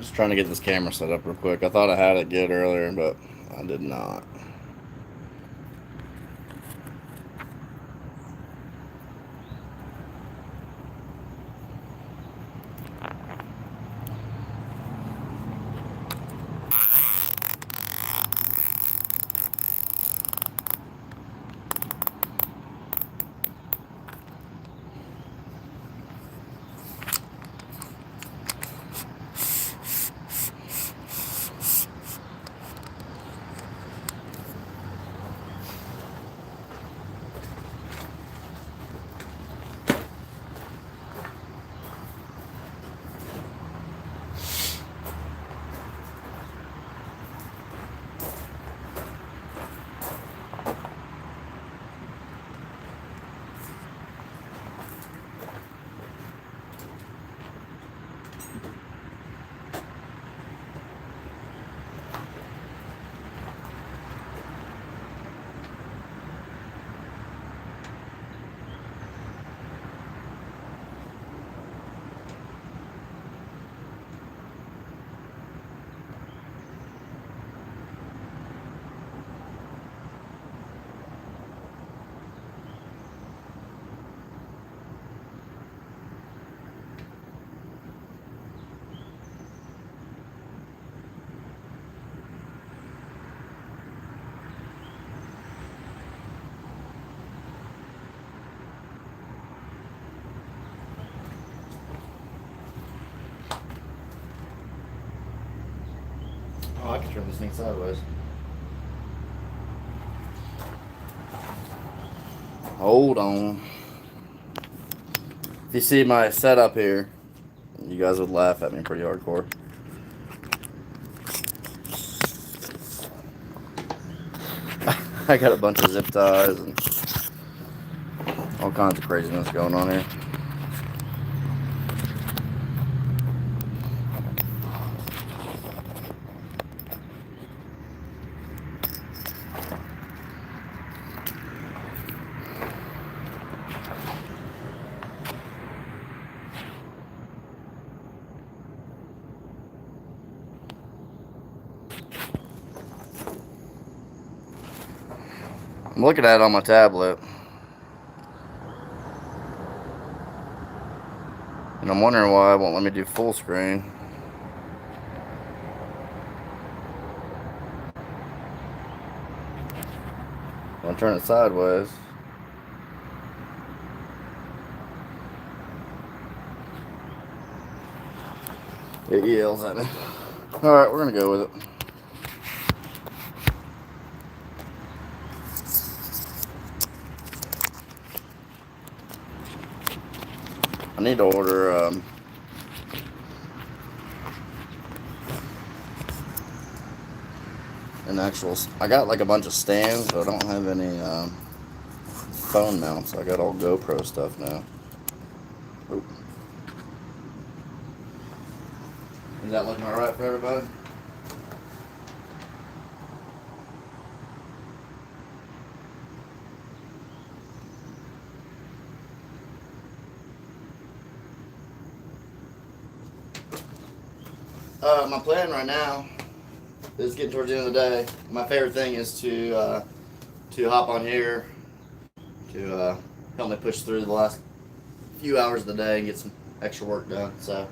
Just trying to get this camera set up real quick. I thought I had it good earlier, but I did not. Oh, I can turn this thing sideways. Hold on. If you see my setup here, you guys would laugh at me pretty hardcore. I got a bunch of zip ties and all kinds of craziness going on here. I'm looking at it on my tablet, and I'm wondering why it won't let me do full screen. I'll turn it sideways. It yells at me. Alright, we're gonna go with it. I need to order an actual. I got like a bunch of stands, but I don't have any phone mounts. I got all GoPro stuff now. Oop. Is that looking alright for everybody? My plan right now is getting towards the end of the day. My favorite thing is to hop on here to help me push through the last few hours of the day and get some extra work done. So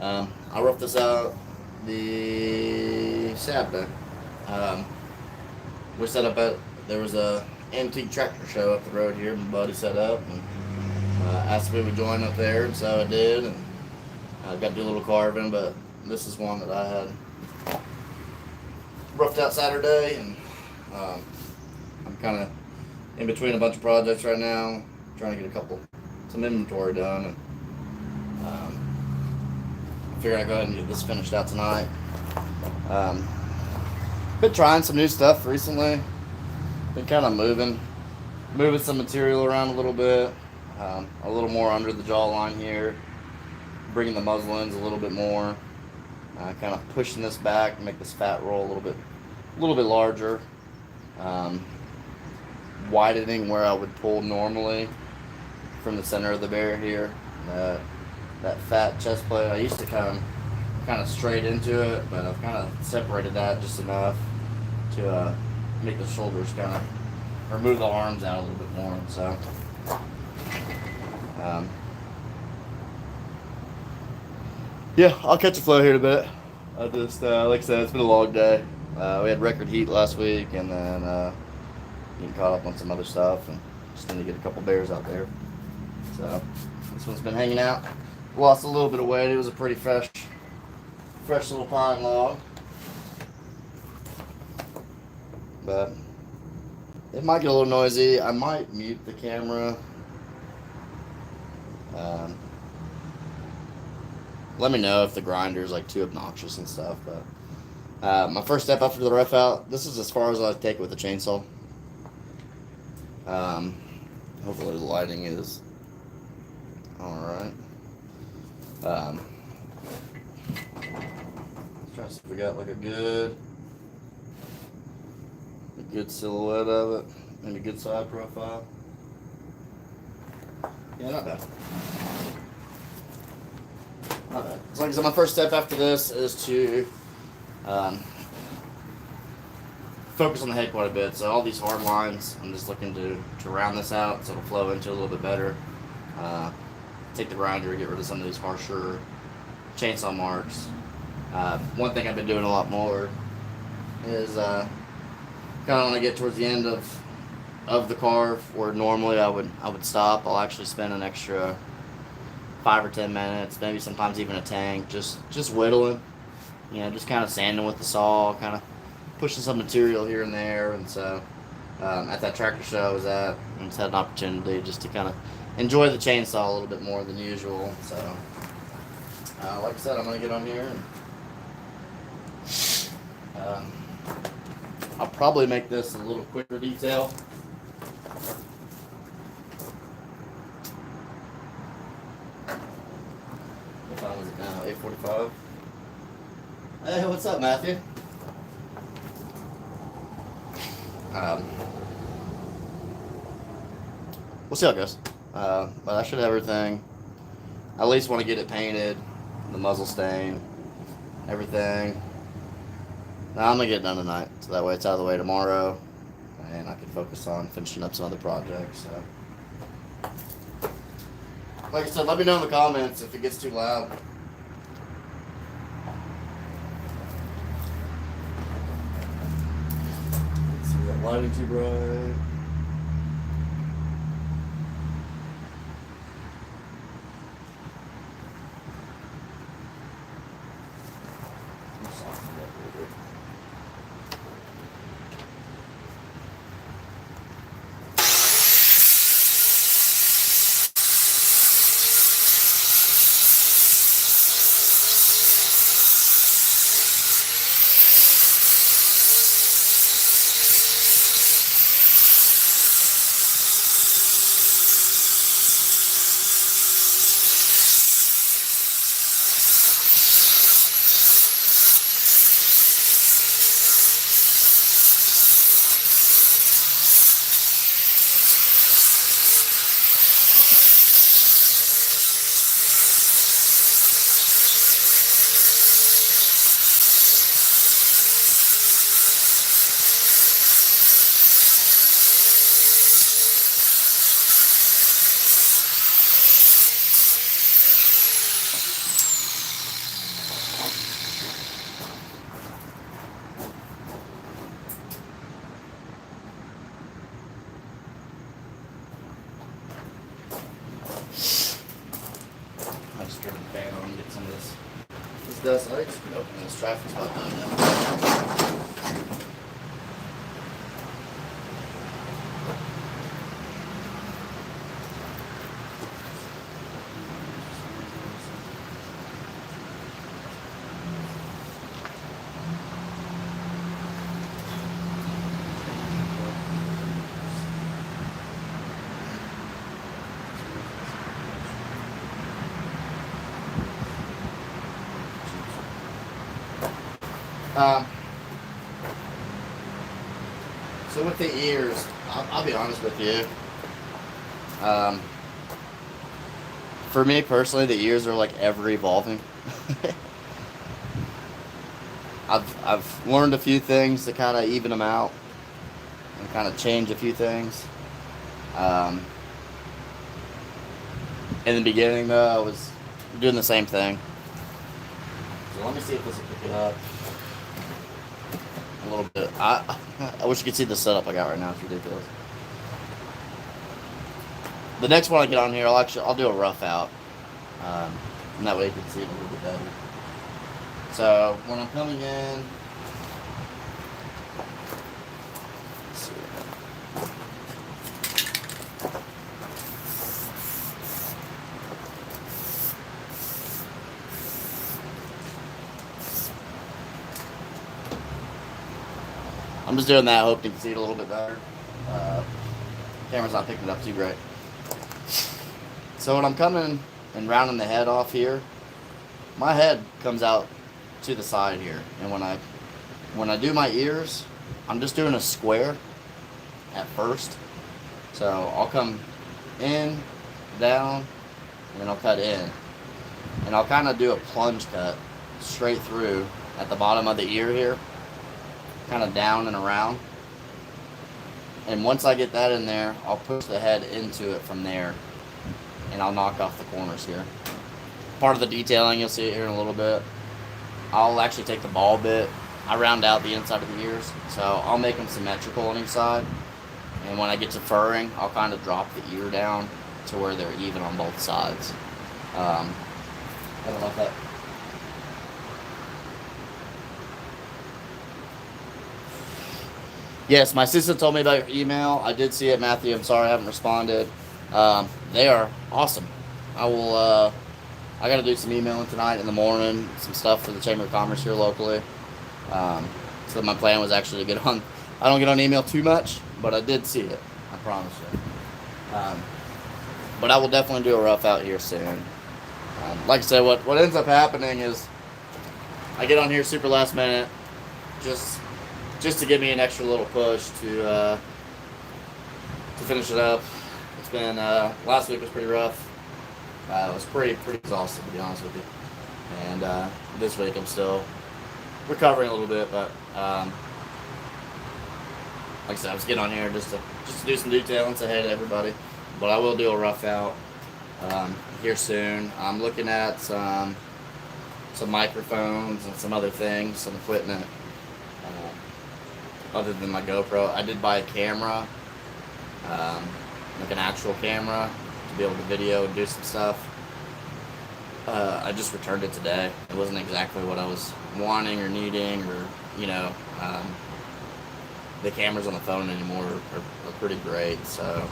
I roughed this out the Saturday. We set up there was a antique tractor show up the road here. My buddy set up and asked if we would join up there, and so I did. And I got to do a little carving, but this is one that I had roughed out Saturday, and I'm kind of in between a bunch of projects right now, trying to get some inventory done, and I figured I'd go ahead and get this finished out tonight. Been trying some new stuff recently. Been kind of moving some material around a little bit, a little more under the jawline here, bringing the muslins a little bit more. Kind of pushing this back to make this fat roll a little bit larger. Widening where I would pull normally from the center of the bear here. That fat chest plate. I used to kind of kind of straight into it, but I've kind of separated that just enough to make the shoulders kind of, or move the arms out a little bit more. So, yeah, I'll catch a flow here in a bit. I just, like I said, it's been a long day. We had record heat last week, and then getting caught up on some other stuff, and just need to get a couple bears out there. So this one's been hanging out. Lost a little bit of weight. It was a pretty fresh little pine log, but it might get a little noisy. I might mute the camera. Let me know if the grinder's like too obnoxious and stuff. But my first step after the rough out, this is as far as I take it with the chainsaw. Hopefully the lighting is alright. Let's try to see if we got like a good silhouette of it and a good side profile. Yeah, not bad. Not bad. Like I said, my first step after this is to focus on the head quite a bit. So all these hard lines, I'm just looking to round this out so it'll flow into a little bit better. Take the grinder, get rid of some of these harsher chainsaw marks. One thing I've been doing a lot more is kind of when I get towards the end of the carve, where normally I would stop, I'll actually spend an extra 5 or 10 minutes, maybe sometimes even a tank, just whittling, just kind of sanding with the saw, kind of pushing some material here and there. And so at that tractor show I was at, I just had an opportunity just to kind of enjoy the chainsaw a little bit more than usual. So like I said, I'm going to get on here and I'll probably make this a little quicker detail. What time is it now? 8:45. Hey, what's up, Matthew? We'll see how it goes. But I should have everything. I at least want to get it painted, the muzzle stain, everything. Now I'm gonna get it done tonight, so that way it's out of the way tomorrow, and I can focus on finishing up some other projects. So, like I said, let me know in the comments if it gets too loud. Let's see, that lighting too bright. I just turned the fan on and get some of this dust. I think it's been open this traffic spot down now. So with the ears, I'll be honest with you. For me personally, the ears are like ever evolving. I've learned a few things to kind of even them out and kind of change a few things. In the beginning, though, I was doing the same thing. So let me see if this will pick it up a little bit. I wish you could see the setup I got right now. It's ridiculous. The next one I get on here, I'll do a rough out, and that way you can see it a little bit better. So when I'm coming in, let's see. I'm just doing that, hoping you can see it a little bit better. Camera's not picking it up too great. So when I'm coming and rounding the head off here, my head comes out to the side here, and when I do my ears, I'm just doing a square at first. So I'll come in, down, and then I'll cut in, and I'll kind of do a plunge cut straight through at the bottom of the ear here, kind of down and around. And once I get that in there, I'll push the head into it from there, and I'll knock off the corners here. Part of the detailing, you'll see it here in a little bit. I'll actually take the ball bit, I round out the inside of the ears, so I'll make them symmetrical on each side. And when I get to furring, I'll kind of drop the ear down to where they're even on both sides. I don't know if that... Yes, my assistant told me about your email. I did see it, Matthew. I'm sorry I haven't responded. They are awesome. I got to do some emailing tonight in the morning, some stuff for the Chamber of Commerce here locally. So my plan was actually to get on. I don't get on email too much, but I did see it. I promise you. But I will definitely do a rough out here soon. Like I said, what ends up happening is I get on here super last minute, just to give me an extra little push to finish it up. It's been last week was pretty rough. It was pretty exhausting, to be honest with you. And this week I'm still recovering a little bit, but like I said, I was getting on here just to do some detailing, say hey to everybody. But I will do a rough out here soon. I'm looking at some microphones and some other things, some equipment. Other than my GoPro, I did buy a camera, like an actual camera, to be able to video and do some stuff. I just returned it today. It wasn't exactly what I was wanting or needing, or the cameras on the phone anymore are pretty great. So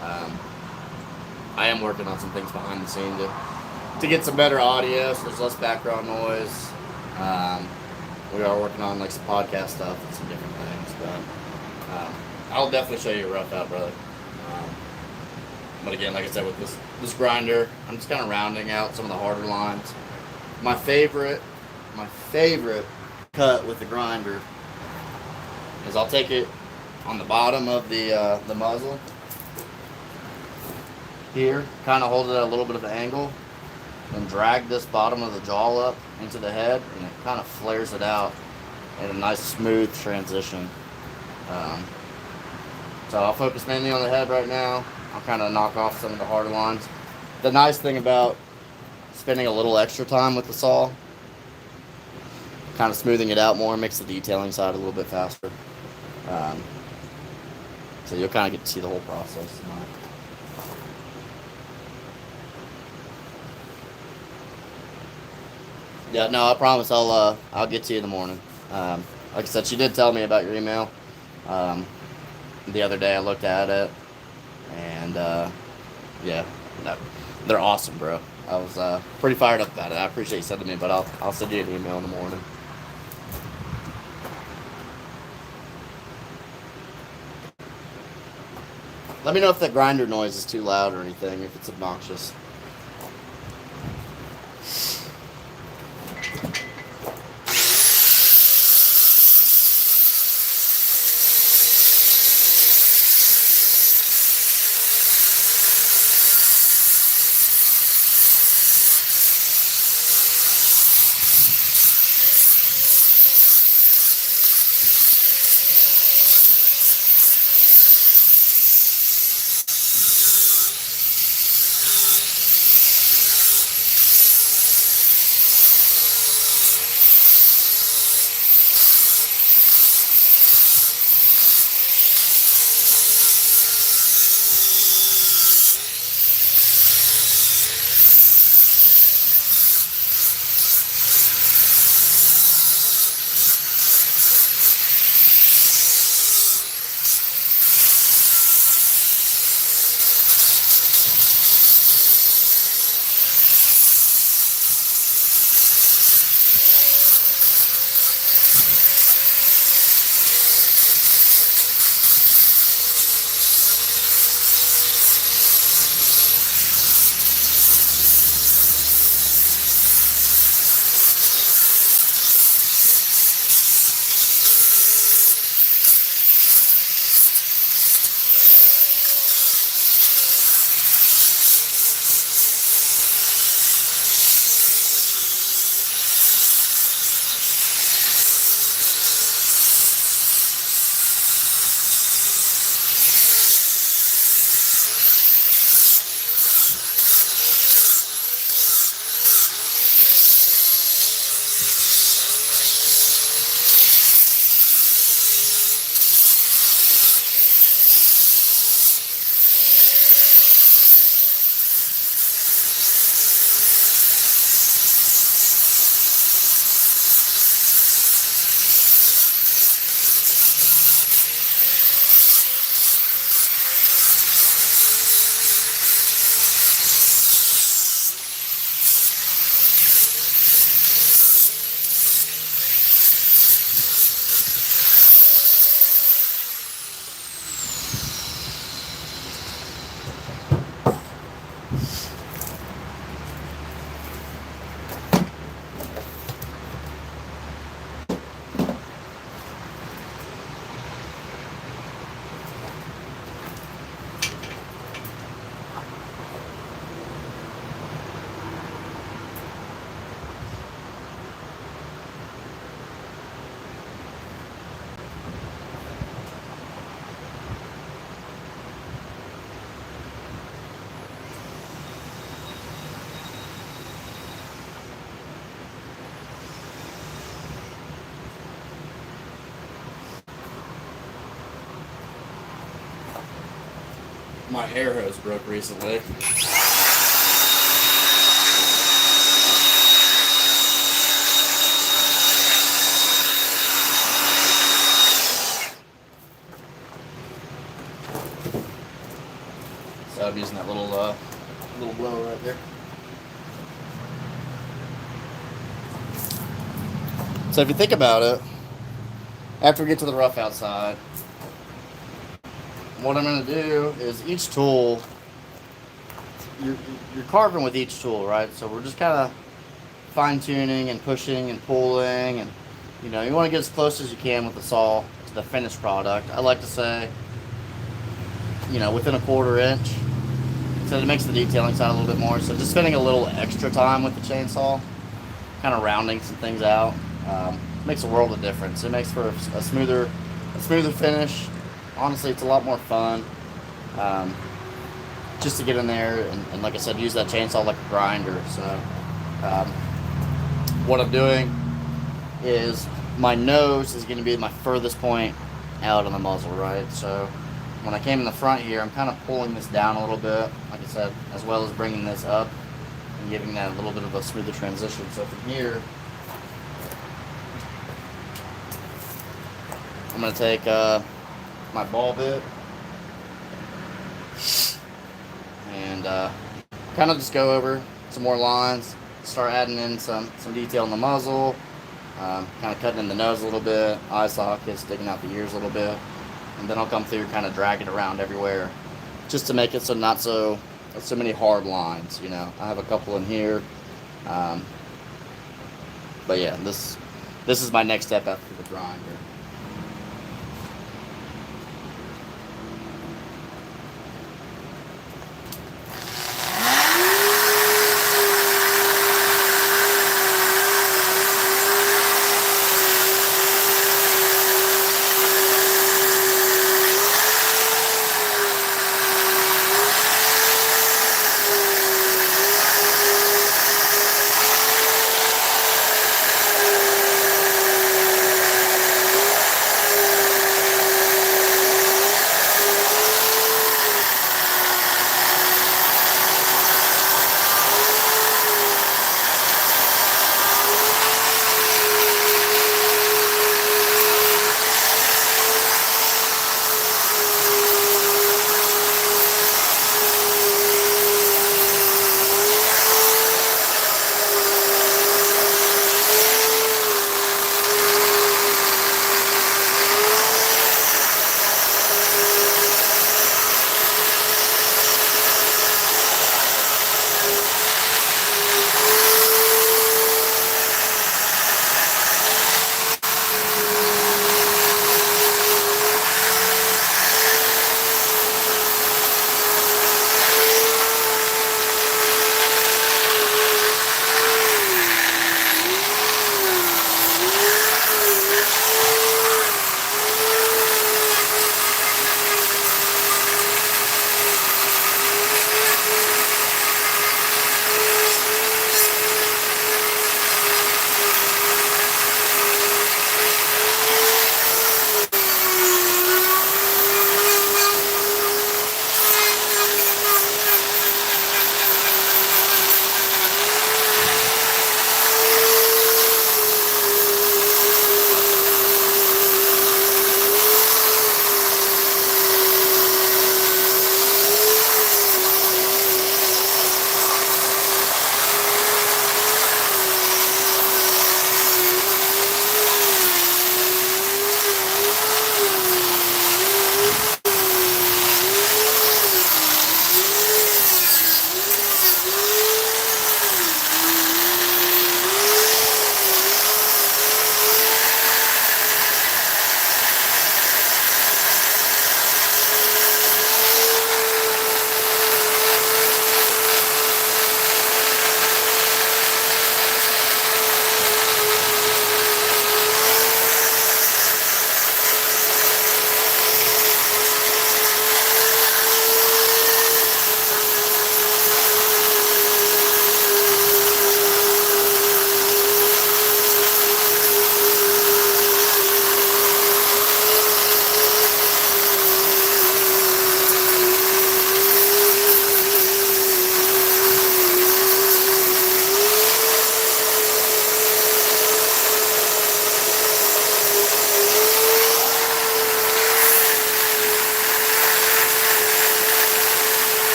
I am working on some things behind the scenes to get some better audio, so there's less background noise. We are working on like some podcast stuff and some different things, but I'll definitely show you a rough out, brother. But again, like I said, with this grinder, I'm just kind of rounding out some of the harder lines. My favorite cut with the grinder is I'll take it on the bottom of the muzzle here, kind of hold it at a little bit of an angle, and drag this bottom of the jaw up into the head, and it kind of flares it out in a nice smooth transition. So I'll focus mainly on the head right now. I'll kind of knock off some of the harder lines. The nice thing about spending a little extra time with the saw, kind of smoothing it out more, makes the detailing side a little bit faster. So you'll kind of get to see the whole process tonight. Yeah, no, I promise I'll get to you in the morning. Like I said, she did tell me about your email. The other day I looked at it, and yeah, no, they're awesome, bro. I was pretty fired up about it. I appreciate you sending me, but I'll send you an email in the morning. Let me know if the grinder noise is too loud or anything, if it's obnoxious. my air hose broke recently. So I'm using that little blower right there. So if you think about it, after we get to the rough outside, what I'm going to do is each tool, you're carving with each tool, right? So we're just kind of fine tuning and pushing and pulling, and you know, you want to get as close as you can with the saw to the finished product. I like to say, you know, within a 1/4 inch, so it makes the detailing side a little bit more. So just spending a little extra time with the chainsaw, kind of rounding some things out, makes a world of difference. It makes for a smoother finish. Honestly, it's a lot more fun, just to get in there and like I said, use that chainsaw like a grinder. So what I'm doing is my nose is going to be my furthest point out on the muzzle, right? So when I came in the front here, I'm kind of pulling this down a little bit, like I said, as well as bringing this up and giving that a little bit of a smoother transition. So from here, I'm going to take my ball bit and kind of just go over some more lines, start adding in some detail in the muzzle, kind of cutting in the nose a little bit, eye sockets, sticking out the ears a little bit, and then I'll come through, kind of drag it around everywhere, just to make it so not so many hard lines. You know, I have a couple in here, but yeah, this is my next step after the grinder.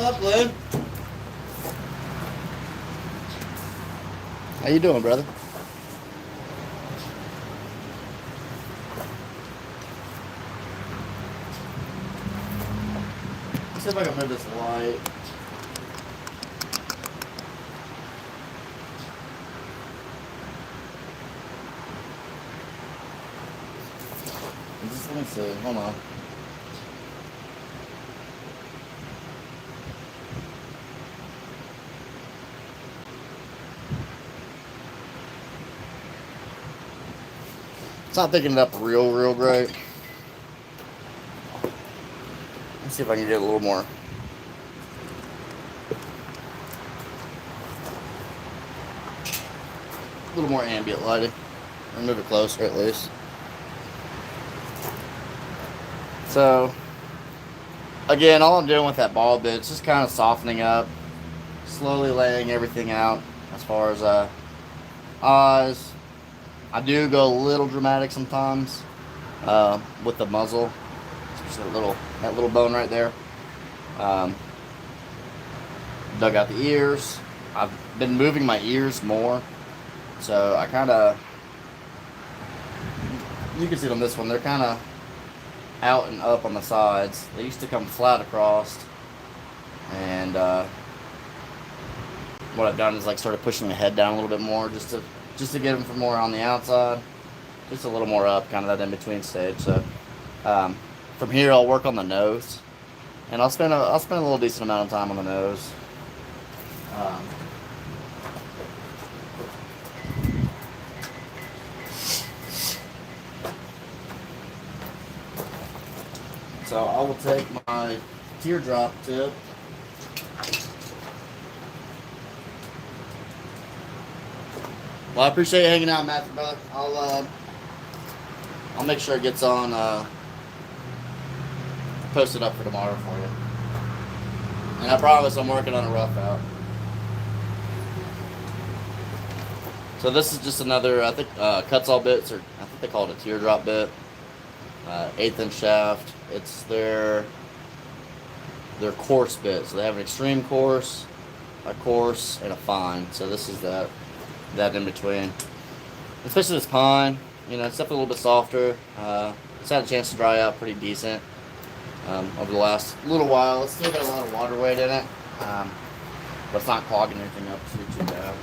up, Lynn? How you doing, brother? Let's see if I can move this light. Let me see. Hold on. It's not picking it up real great. Let's see if I can get a little more. A little more ambient lighting. Or move it closer at least. So, again, all I'm doing with that ball bit is just kind of softening up, slowly laying everything out as far as eyes. I do go a little dramatic sometimes with the muzzle, especially that little bone right there. Dug out the ears. I've been moving my ears more, so I kind of, you can see it on this one, they're kind of out and up on the sides. They used to come flat across, and what I've done is like started pushing the head down a little bit more just to get them from more on the outside, just a little more up, kind of that in between stage. So from here I'll work on the nose, and I'll spend a little decent amount of time on the nose. So I will take my teardrop tip. Well, I appreciate you hanging out, Matthew, brother. I'll make sure it gets on, posted up for tomorrow for you. And I promise I'm working on a rough out. So this is just another, I think, cuts all bits, or I think they call it a teardrop bit. 1/8 inch shaft. It's their coarse bit. So they have an extreme coarse, a coarse, and a fine. So this is that in between. Especially this pine, you know, it's definitely a little bit softer. It's had a chance to dry out pretty decent over the last little while. It's still got a lot of water weight in it, but it's not clogging anything up too bad.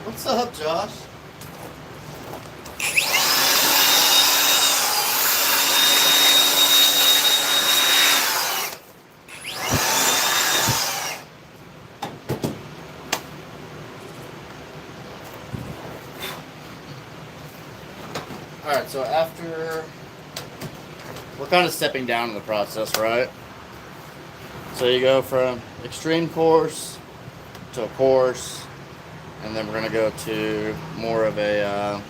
What's up, Josh? Alright, so after we're kind of stepping down in the process, right? So you go from extreme coarse to a coarse, and then we're going to go to more of a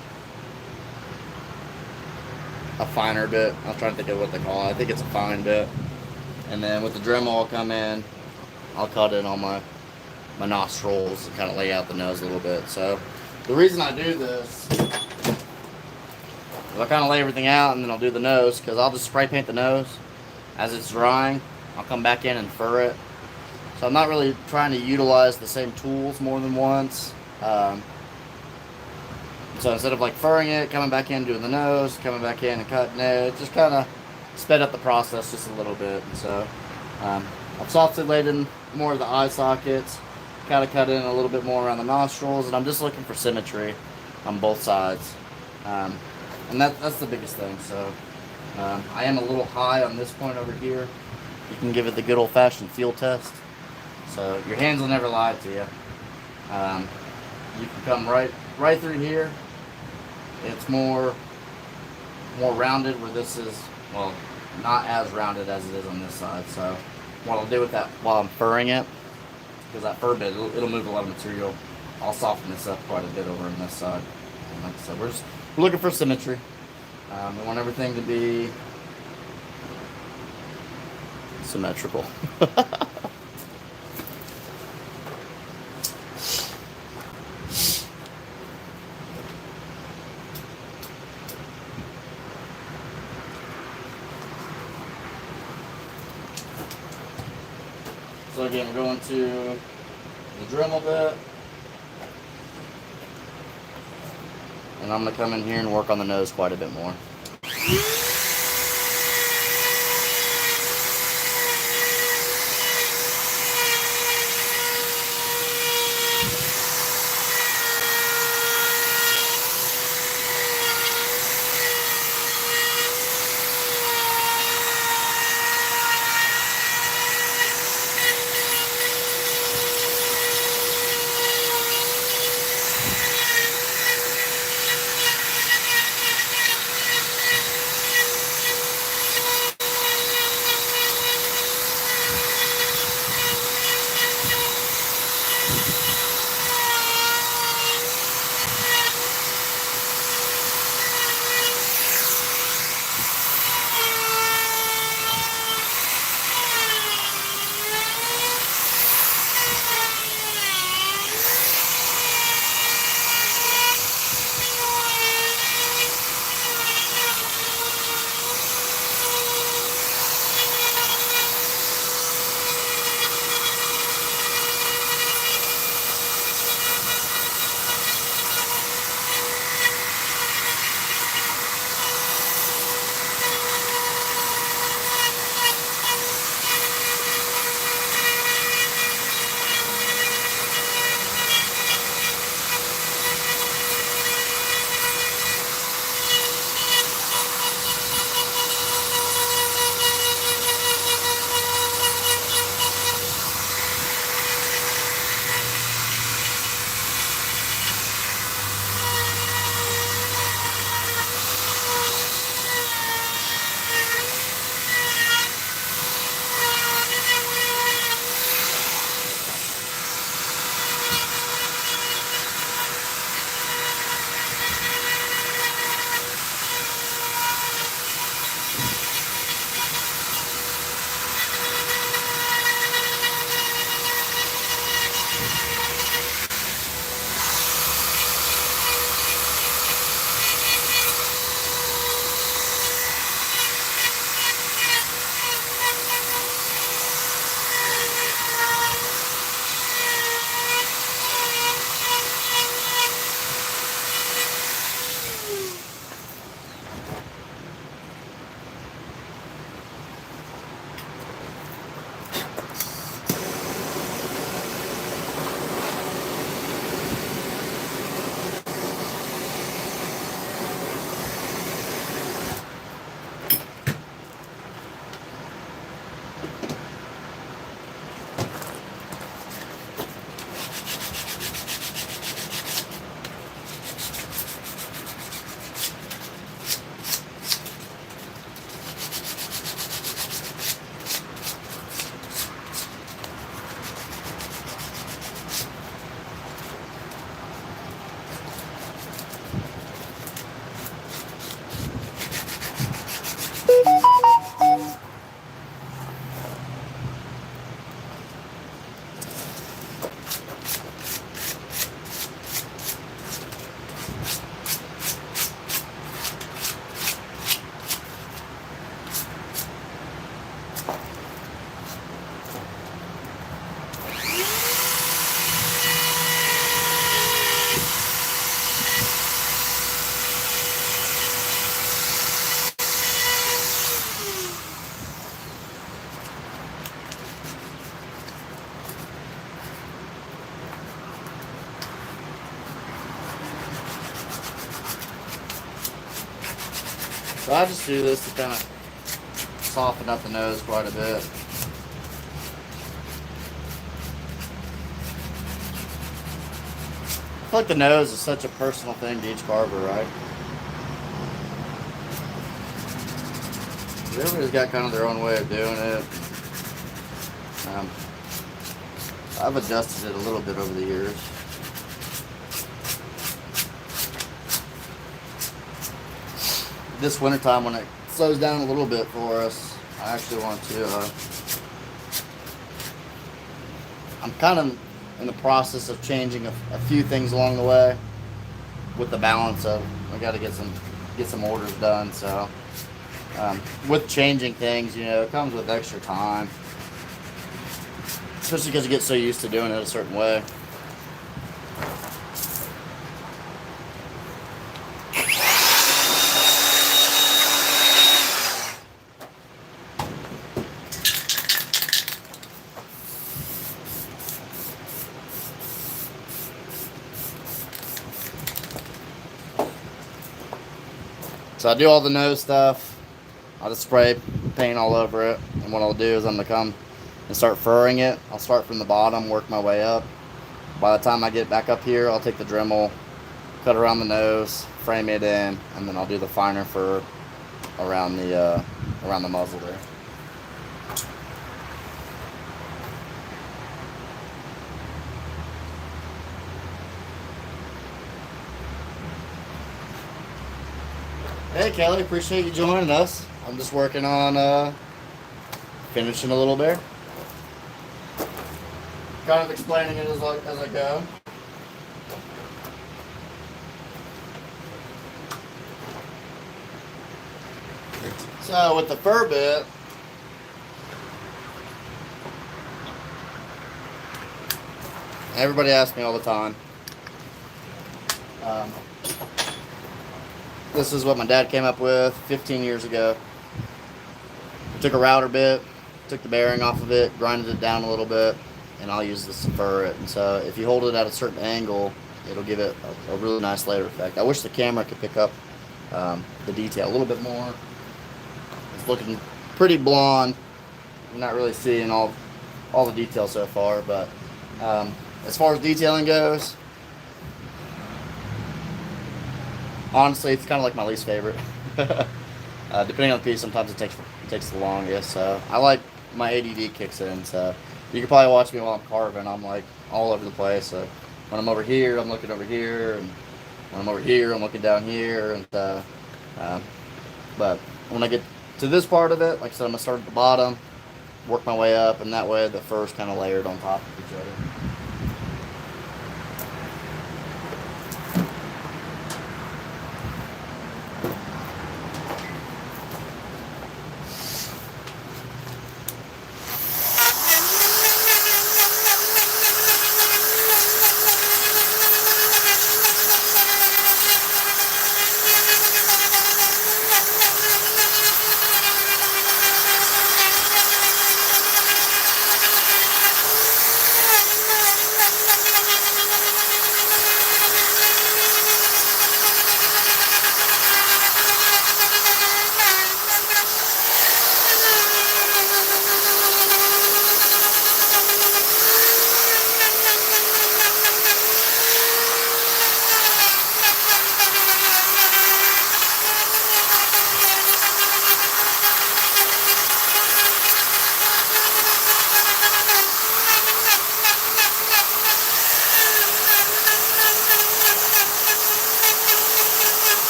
finer bit. I was trying to think of what they call it. I think it's a fine bit. And then with the Dremel, I'll come in, I'll cut in on my nostrils and kind of lay out the nose a little bit. So the reason I do this is I kind of lay everything out and then I'll do the nose, because I'll just spray paint the nose as it's drying. I'll come back in and fur it. So I'm not really trying to utilize the same tools more than once. So instead of like furring it, coming back in, doing the nose, coming back in and cutting it, just kind of sped up the process just a little bit. So I've softly laid in more of the eye sockets, kind of cut in a little bit more around the nostrils, and I'm just looking for symmetry on both sides. And that's the biggest thing. So I am a little high on this point over here. You can give it the good old-fashioned feel test. So your hands will never lie to you. You can come right through here. It's more rounded, where this is, well, not as rounded as it is on this side. So what I'll do with that while I'm furring it, because that fur bit, it'll move a lot of material, I'll soften this up quite a bit over on this side. And like I said, we're looking for symmetry. We want everything to be symmetrical. So again, we're going to the Dremel bit, and I'm going to come in here and work on the nose quite a bit more. So I just do this to kind of soften up the nose quite a bit. I feel like the nose is such a personal thing to each barber, right? Everybody's got kind of their own way of doing it. I've adjusted it a little bit over the years. This wintertime, when it slows down a little bit for us, I actually want to, I'm kind of in the process of changing a few things along the way with the balance of, I got to get some orders done, so with changing things, it comes with extra time, especially because you get so used to doing it a certain way. So I do all the nose stuff. I'll just spray paint all over it, and what I'll do is I'm going to come and start furring it. I'll start from the bottom, work my way up. By the time I get back up here, I'll take the Dremel, cut around the nose, frame it in, and then I'll do the finer fur around the muzzle there. Hey Kelly, appreciate you joining us. I'm just working on finishing a little bear. Kind of explaining it as I go. So with the fur bit, everybody asks me all the time. This is what my dad came up with 15 years ago. Took a router bit, took the bearing off of it, grinded it down a little bit, and I'll use this to fur it. And so if you hold it at a certain angle, it'll give it a really nice layer effect. I wish the camera could pick up the detail a little bit more. It's looking pretty blonde. I'm not really seeing all the detail so far, but as far as detailing goes, honestly, it's kind of like my least favorite. Depending on the piece, sometimes it takes the longest. So I like my ADD kicks in. So you can probably watch me while I'm carving. I'm like all over the place. So when I'm over here, I'm looking over here, and when I'm over here, I'm looking down here. And but when I get to this part of it, like I said, I'm gonna start at the bottom, work my way up, and that way the fur's kind of layered on top of each other.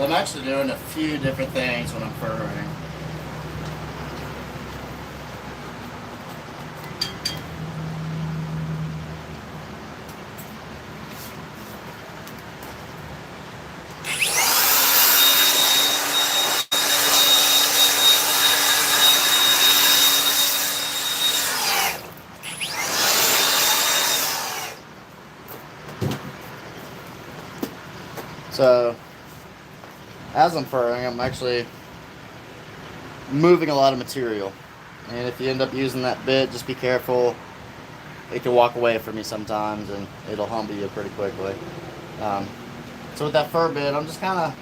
Well, I'm actually doing a few different things when I'm furrowing. So, as I'm furrowing, I'm actually moving a lot of material. And if you end up using that bit, just be careful. It can walk away from you sometimes, and it'll humble you pretty quickly. So with that fur bit, I'm just kind of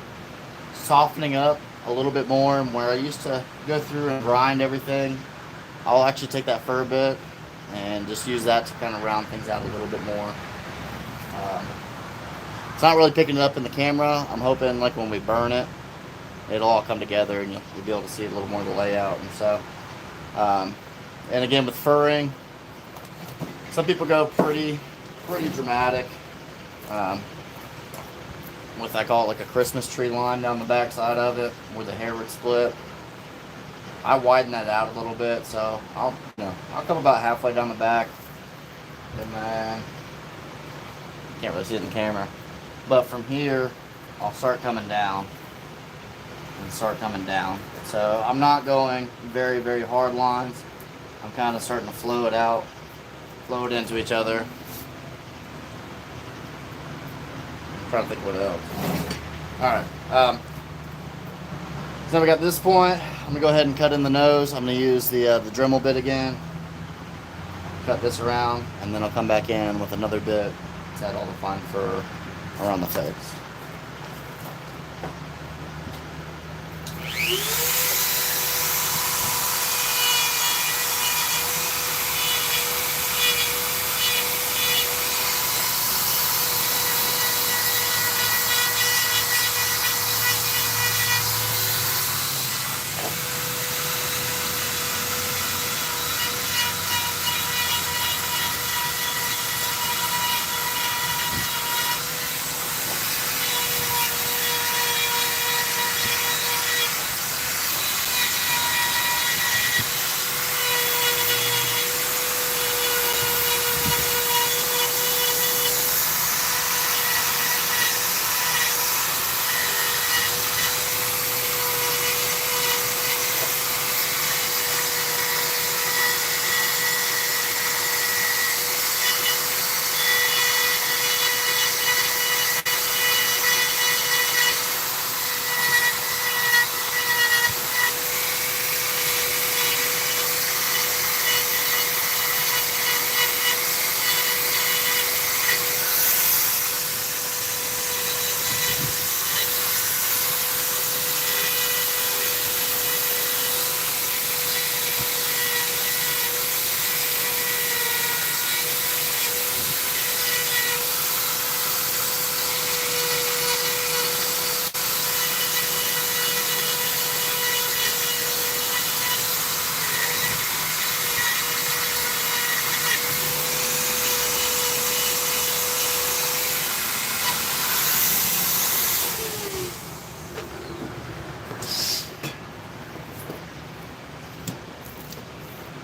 softening up a little bit more. And where I used to go through and grind everything, I'll actually take that fur bit and just use that to kind of round things out a little bit more. It's not really picking it up in the camera. I'm hoping like when we burn it, it'll all come together and you'll be able to see a little more of the layout. And so, and again with furring, some people go pretty dramatic with, I call it like a Christmas tree line down the back side of it where the hair would split. I widen that out a little bit, so I'll come about halfway down the back, and then can't really see it in the camera. But from here, I'll start coming down and start coming down. So I'm not going very, very hard lines. I'm kind of starting to flow it out, flow it into each other. I'm trying to think what else. Alright, so we got this point. I'm going to go ahead and cut in the nose. I'm going to use the Dremel bit again. Cut this around, and then I'll come back in with another bit to add all the fine fur around the face.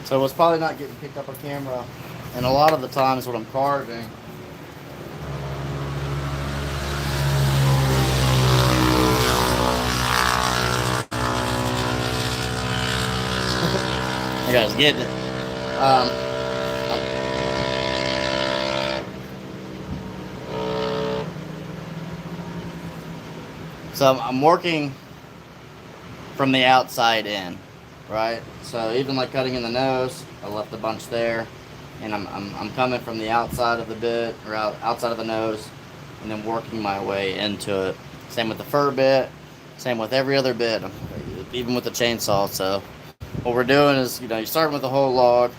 So it's probably not getting picked up on camera, and a lot of the times when I'm carving, you guys getting it. So I'm working from the outside in, right? So even like cutting in the nose, I left a bunch there, and I'm coming from the outside of the bit, or outside of the nose, and then working my way into it. Same with the fur bit, same with every other bit, even with the chainsaw. So what we're doing is, you're starting with the whole log,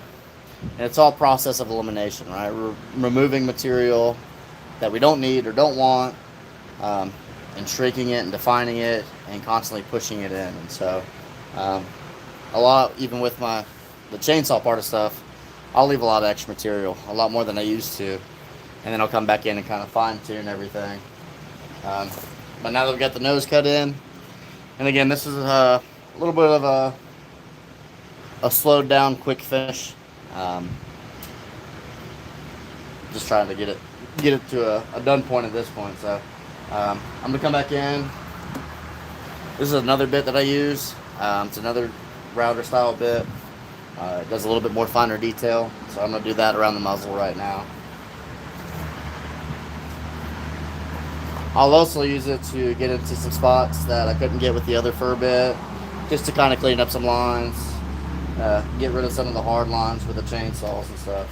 and it's all process of elimination, right? We're removing material that we don't need or don't want, and shrinking it and defining it and constantly pushing it in. And so a lot, even with the chainsaw part of stuff, I'll leave a lot of extra material, a lot more than I used to, and then I'll come back in and kind of fine tune everything. But now that we've got the nose cut in, and again, this is a little bit of a slowed down, quick finish. Just trying to get it to a done point at this point. So I'm gonna come back in. This is another bit that I use. It's another router style bit. It does a little bit more finer detail, so I'm gonna do that around the muzzle right now. I'll also use it to get into some spots that I couldn't get with the other fur bit, just to kind of clean up some lines, get rid of some of the hard lines with the chainsaws and stuff.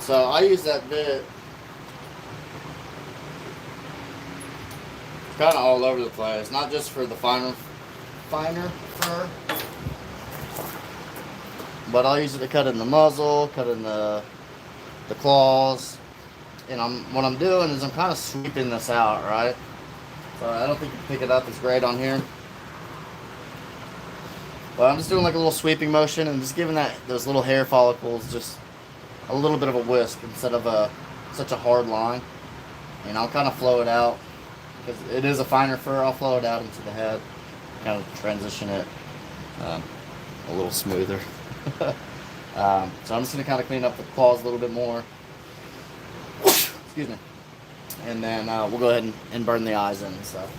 So I use that bit kind of all over the place, not just for the finer fur, but I'll use it to cut in the muzzle, cut in the claws, and what I'm doing is I'm kind of sweeping this out, right? So I don't think you can pick it up as great on here, but I'm just doing like a little sweeping motion and just giving those little hair follicles just a little bit of a whisk instead of such a hard line. And I'll kind of flow it out because it is a finer fur. I'll flow it out into the head, kind of transition it a little smoother. So I'm just going to kind of clean up the claws a little bit more. Excuse me. And then we'll go ahead and burn the eyes in and stuff.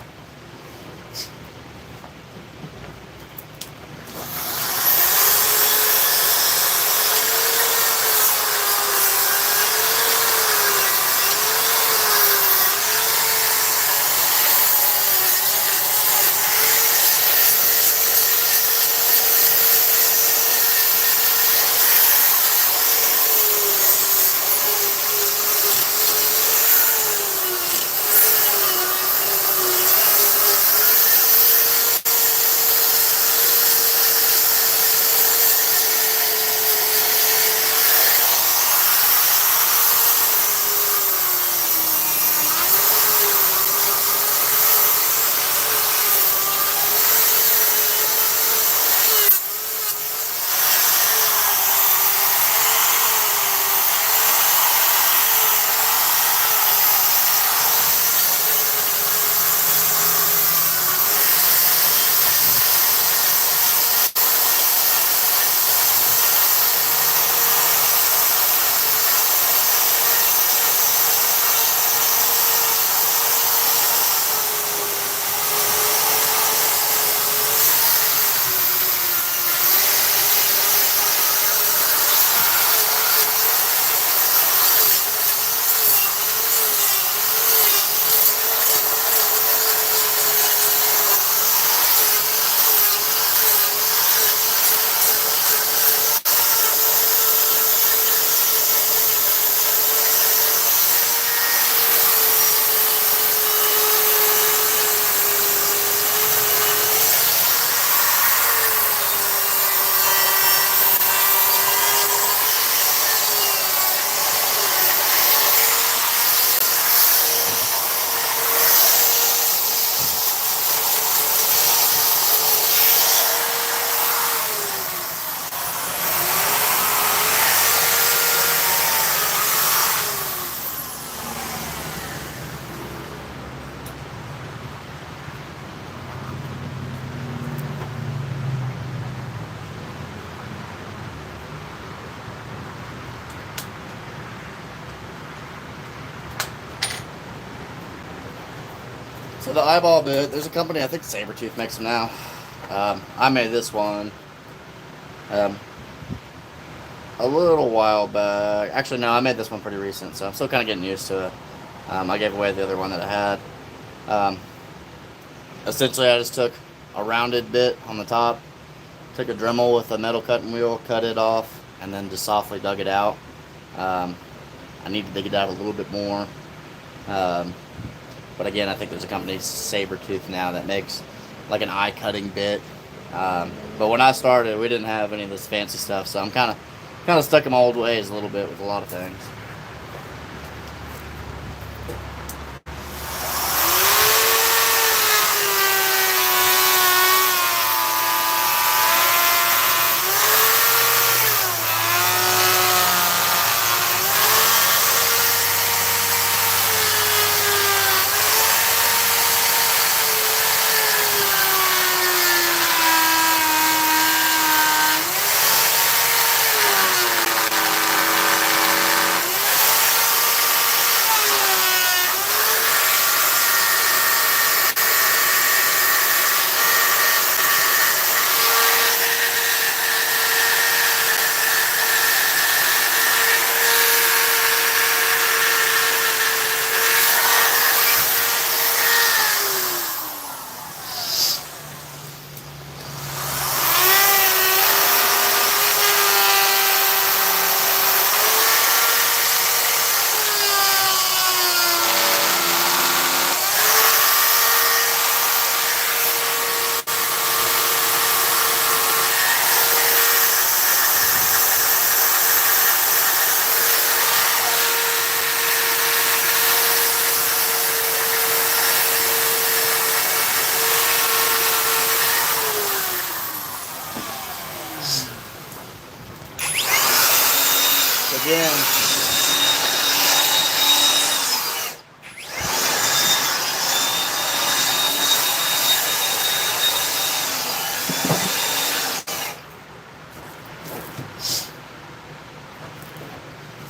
So the eyeball bit, there's a company, I think Sabertooth makes them now. I made this one a little while back. Actually, no, I made this one pretty recent, so I'm still kind of getting used to it. I gave away the other one that I had. Essentially, I just took a rounded bit on the top, took a Dremel with a metal cutting wheel, cut it off, and then just softly dug it out. I need to dig it out a little bit more. But again, I think there's a company, Sabertooth, now that makes like an eye cutting bit. But when I started, we didn't have any of this fancy stuff, so I'm kind of stuck in my old ways a little bit with a lot of things.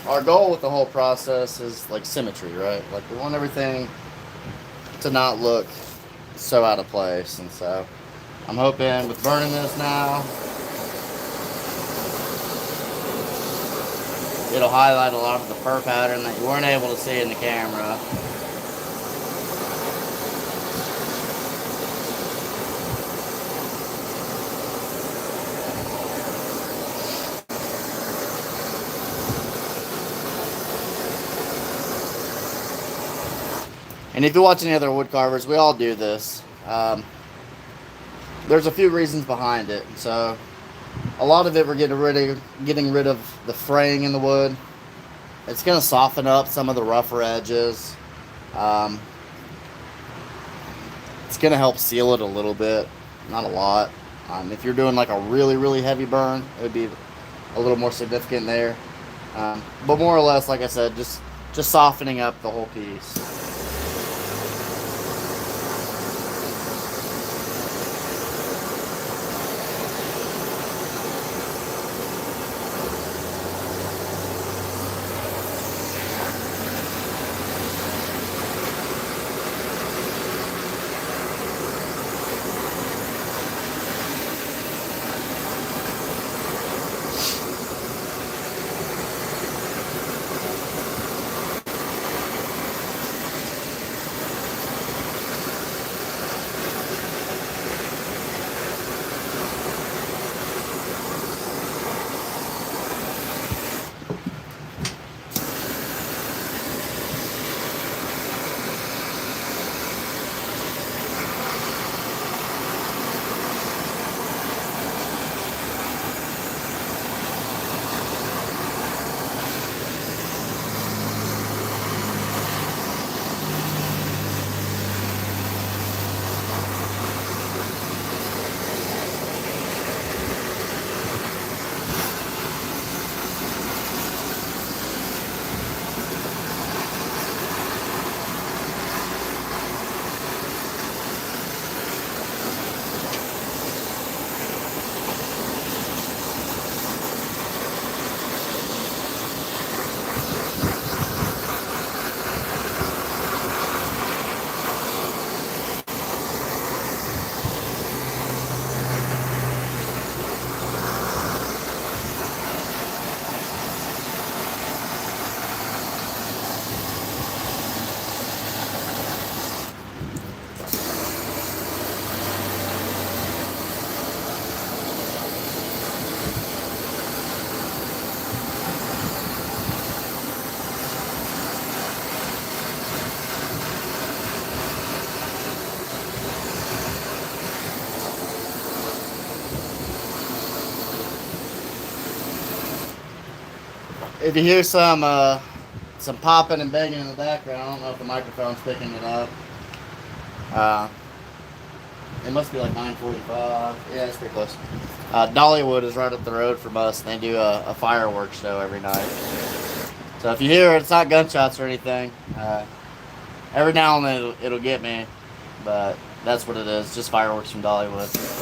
Our goal with the whole process is like symmetry, right? Like we want everything to not look so out of place, and so I'm hoping with burning this now, it'll highlight a lot of the fur pattern that you weren't able to see in the camera. And if you watch any other wood carvers, we all do this. There's a few reasons behind it. So a lot of it, we're getting rid of the fraying in the wood. It's going to soften up some of the rougher edges. It's going to help seal it a little bit, not a lot. If you're doing like a really, really heavy burn, it would be a little more significant there. But more or less, like I said, just softening up the whole piece. If you hear some popping and banging in the background, I don't know if the microphone's picking it up. It must be like 9:45. Yeah, it's pretty close. Dollywood is right up the road from us, and they do a fireworks show every night. So if you hear it, it's not gunshots or anything. Every now and then it'll get me, but that's what it is, just fireworks from Dollywood.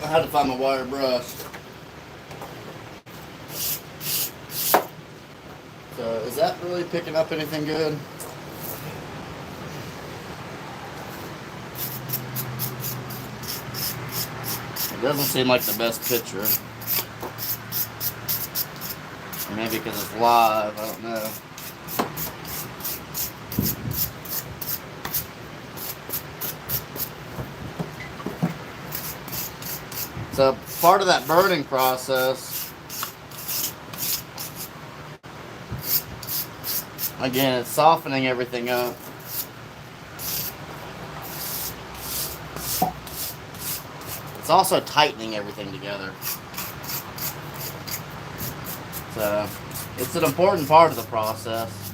I had to find my wire brush. So is that really picking up anything good? It doesn't seem like the best picture. Or maybe because it's live, I don't know. So part of that burning process, again, it's softening everything up. It's also tightening everything together. So it's an important part of the process.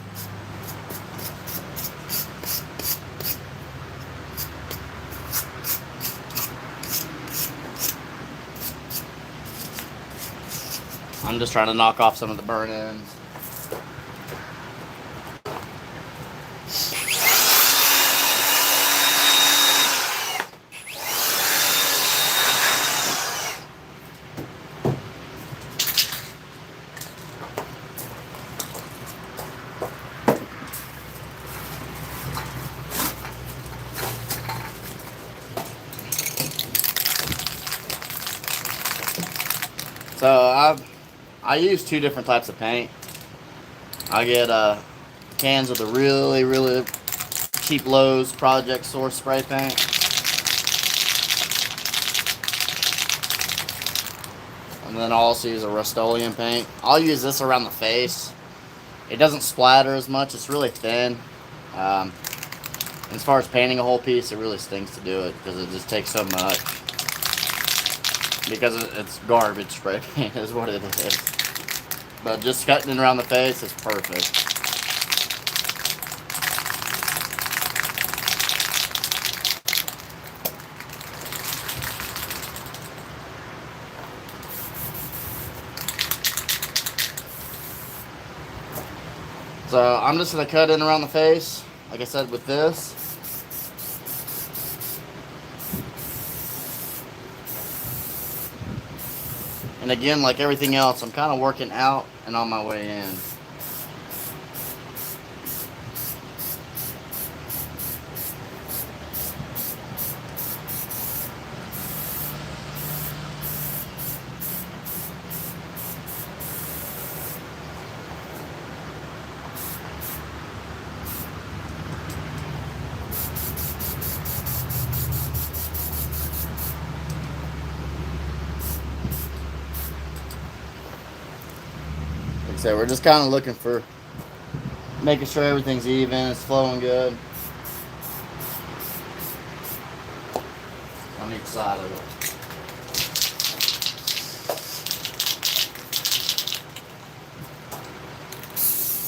I'm just trying to knock off some of the burn ends. So I use two different types of paint. I get cans of the really cheap Lowe's Project Source spray paint. And then I'll also use a Rust-Oleum paint. I'll use this around the face. It doesn't splatter as much. It's really thin. As far as painting a whole piece, it really stinks to do it because it just takes so much. Because it's garbage spray paint is what it is. But just cutting it around the face is perfect. So I'm just going to cut in around the face, like I said, with this. And again, like everything else, I'm kind of working out and on my way in. So we're just kind of looking for making sure everything's even, it's flowing good on each side of it.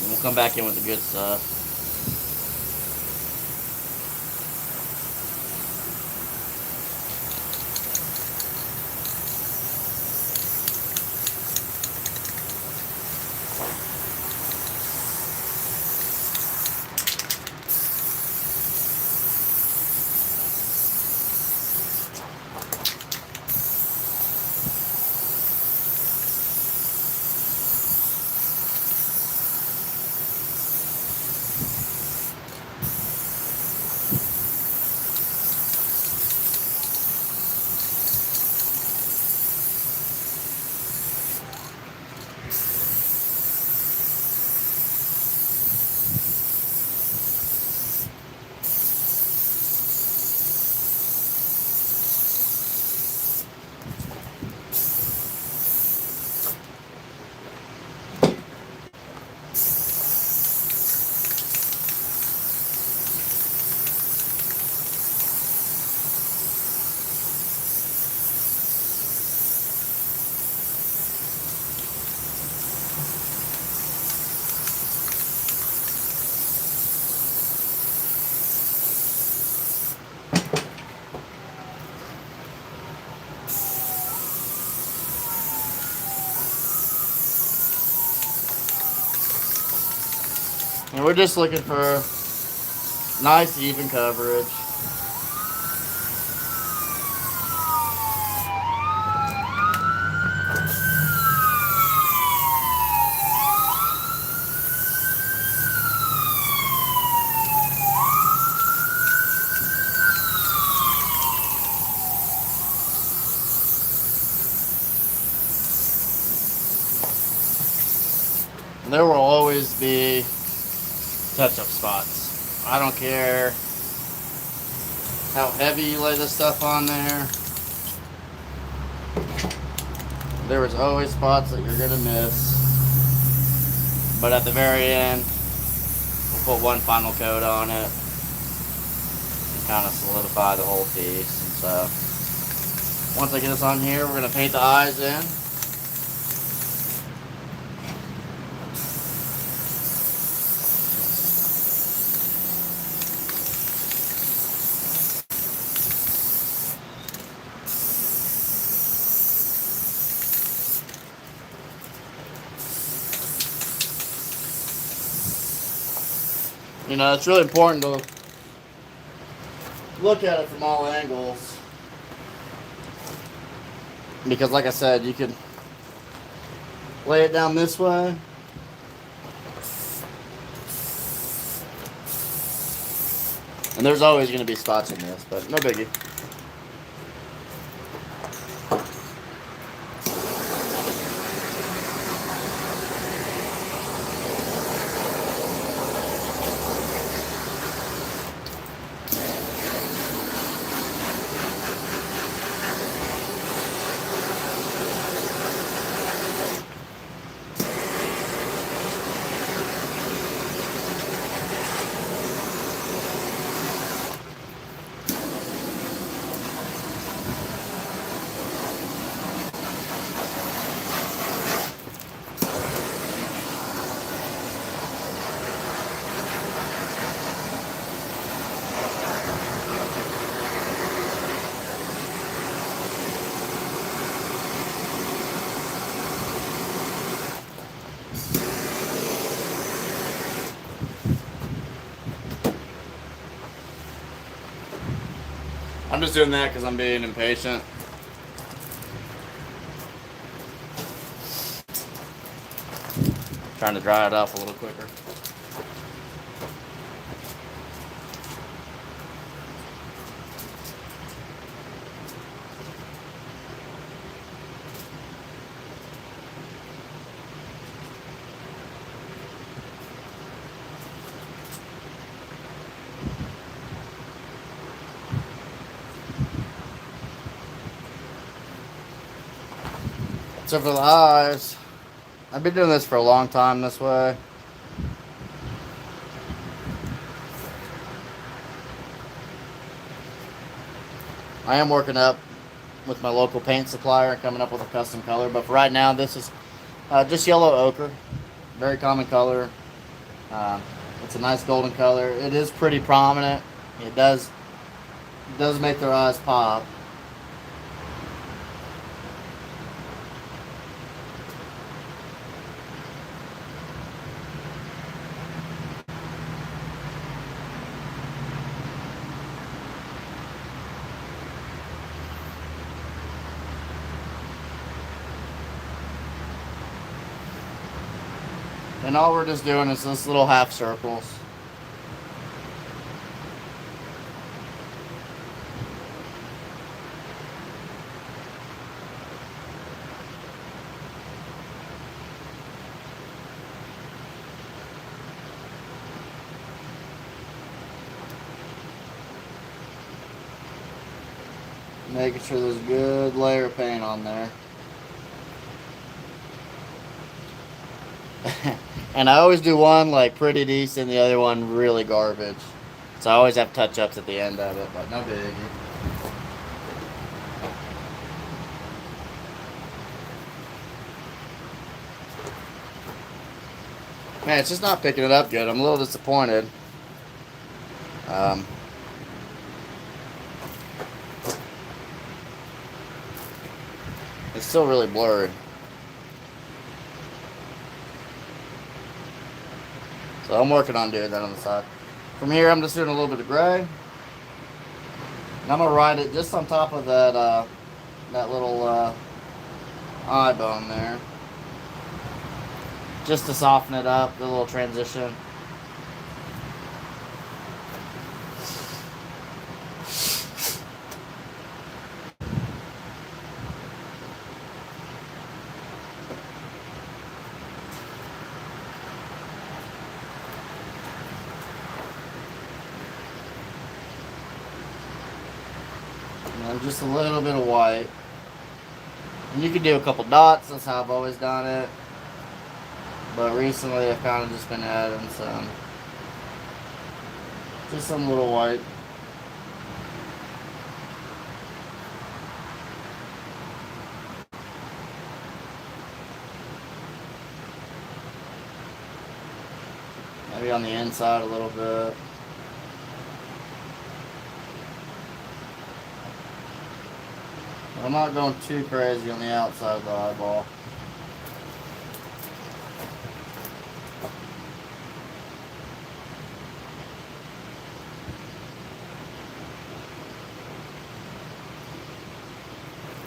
And we'll come back in with the good stuff. And we're just looking for nice even coverage. There will always be touch-up spots. I don't care how heavy you lay this stuff on there. There is always spots that you're gonna miss. But at the very end, we'll put one final coat on it and kind of solidify the whole piece. And so once I get this on here, we're gonna paint the eyes in. You know, it's really important to look at it from all angles, because like I said, you could lay it down this way and there's always going to be spots in this, but no biggie. I'm just doing that because I'm being impatient. Trying to dry it off a little quicker. So for the eyes, I've been doing this for a long time this way. I am working up with my local paint supplier and coming up with a custom color, but for right now this is just yellow ochre. Very common color. It's a nice golden color. It is pretty prominent. It does make their eyes pop. And all we're just doing is this little half circles. Making sure there's a good layer of paint on there. And I always do one like pretty decent, the other one really garbage. So I always have touch-ups at the end of it, but no biggie. Man, it's just not picking it up good. I'm a little disappointed. It's still really blurred. So I'm working on doing that on the side. From here, I'm just doing a little bit of gray. And I'm going to ride it just on top of that that little eye bone there. Just to soften it up, the little transition. And then just a little bit of white. And you can do a couple dots, that's how I've always done it. But recently I've kind of just been adding just some little white. Maybe on the inside a little bit. I'm not going too crazy on the outside of the eyeball.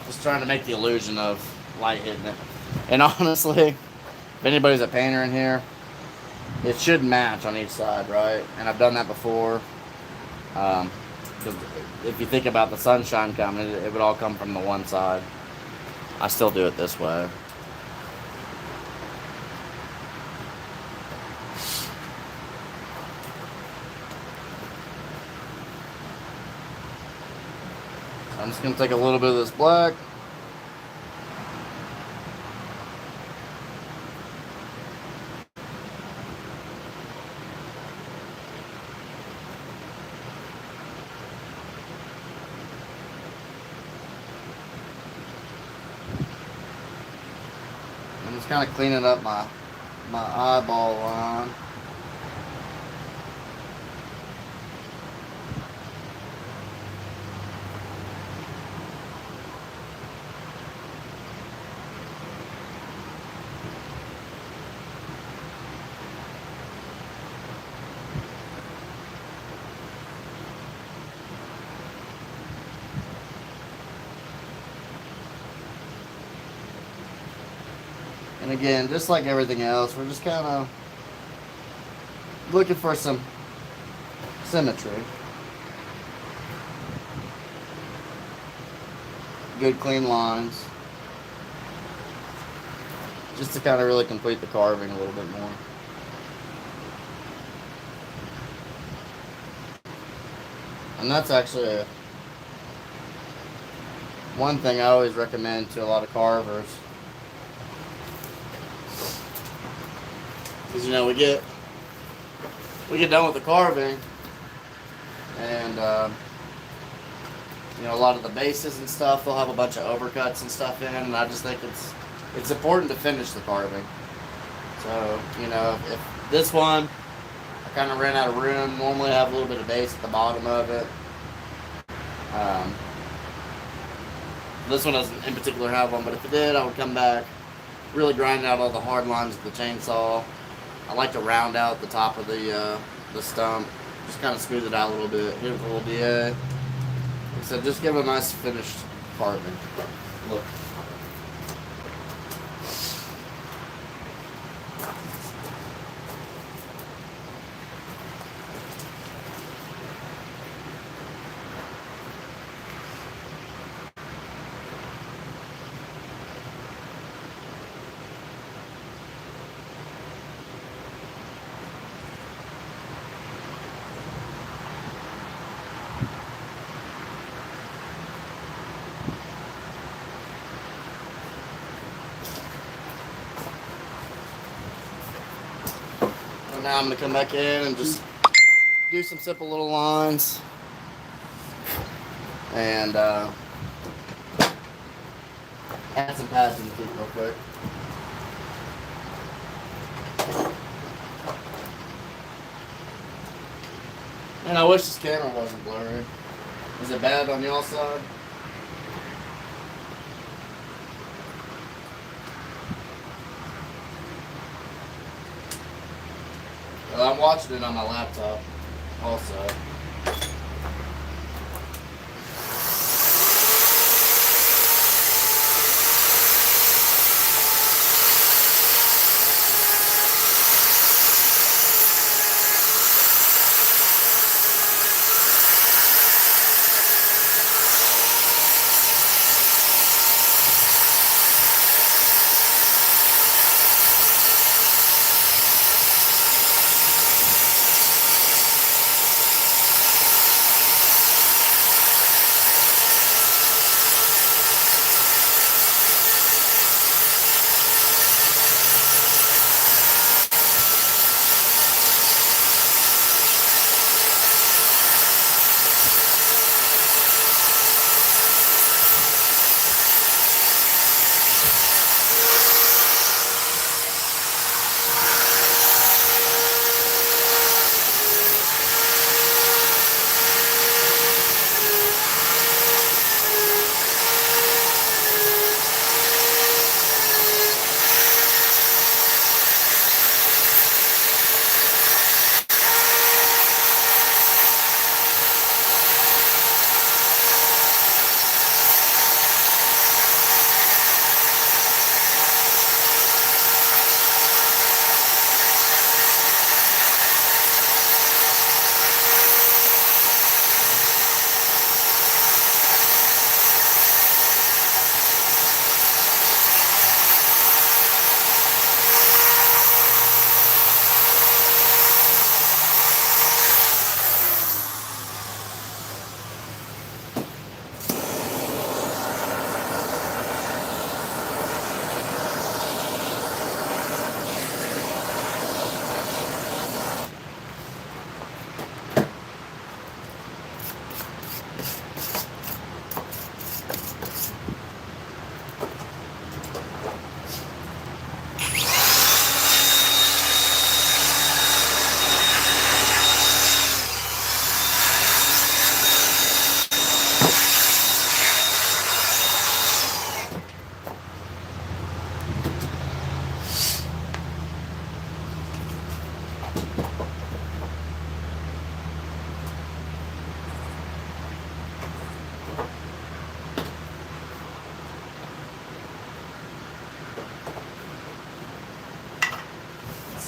Just trying to make the illusion of light hitting it. And honestly, if anybody's a painter in here, it should match on each side, right? And I've done that before. Because if you think about the sunshine coming, it would all come from the one side. I still do it this way. So I'm just going to take a little bit of this black. I'm just kind of cleaning up my eyeball line. And again, just like everything else, we're just kind of looking for some symmetry. Good clean lines. Just to kind of really complete the carving a little bit more. And that's actually one thing I always recommend to a lot of carvers. Because, you know, we get done with the carving, and you know, a lot of the bases and stuff, they'll have a bunch of overcuts and stuff in, and I just think it's important to finish the carving. So, you know, if this one, I kind of ran out of room. Normally I have a little bit of base at the bottom of it. This one doesn't in particular have one, but if it did, I would come back, really grind out all the hard lines with the chainsaw. I like to round out the top of the stump, just kind of smooth it out a little bit, hit it with a little DA. So just give it a nice finished carving look. Now I'm going to come back in and just do some simple little lines and add some pads in the feet real quick. And I wish this camera wasn't blurry. Is it bad on y'all's side? Well, I'm watching it on my laptop also.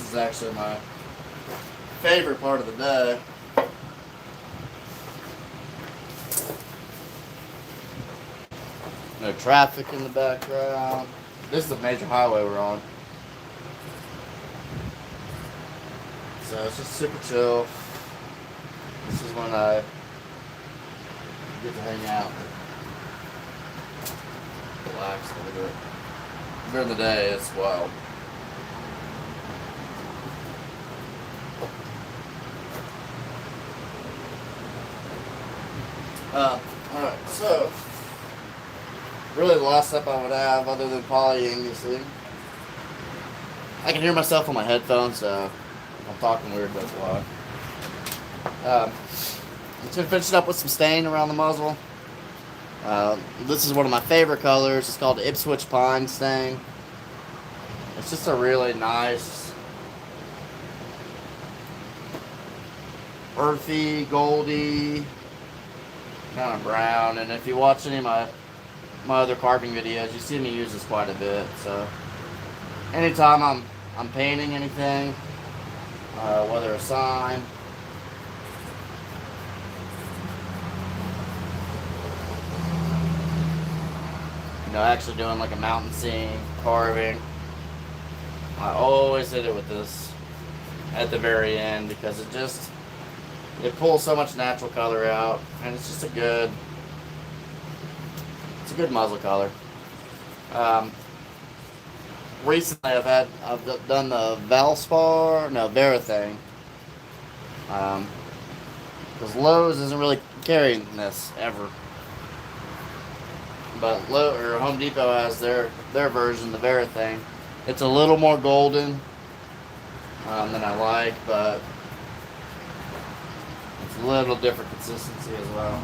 is actually my favorite part of the day. No traffic in the background. This is a major highway we're on. So it's just super chill. This is when I get to hang out, relax a little bit. During the day, it's wild. Alright, so really the last step I would have, other than polying this thing, I can hear myself on my headphones, so if I'm talking weird, that's why. I'm just going to finish it up with some stain around the muzzle. This is one of my favorite colors. It's called Ipswich Pine Stain. It's just a really nice, earthy, goldy, kind of brown. And if you watch any of my other carving videos, you see me use this quite a bit. So anytime I'm painting anything, whether a sign, actually doing like a mountain scene, carving, I always hit it with this at the very end because it pulls so much natural color out, and it's just a good muzzle color. Recently I've done the Verathane, because Lowe's isn't really carrying this ever. But Home Depot has their version, the Verathane. It's a little more golden than I like, but it's a little different consistency as well.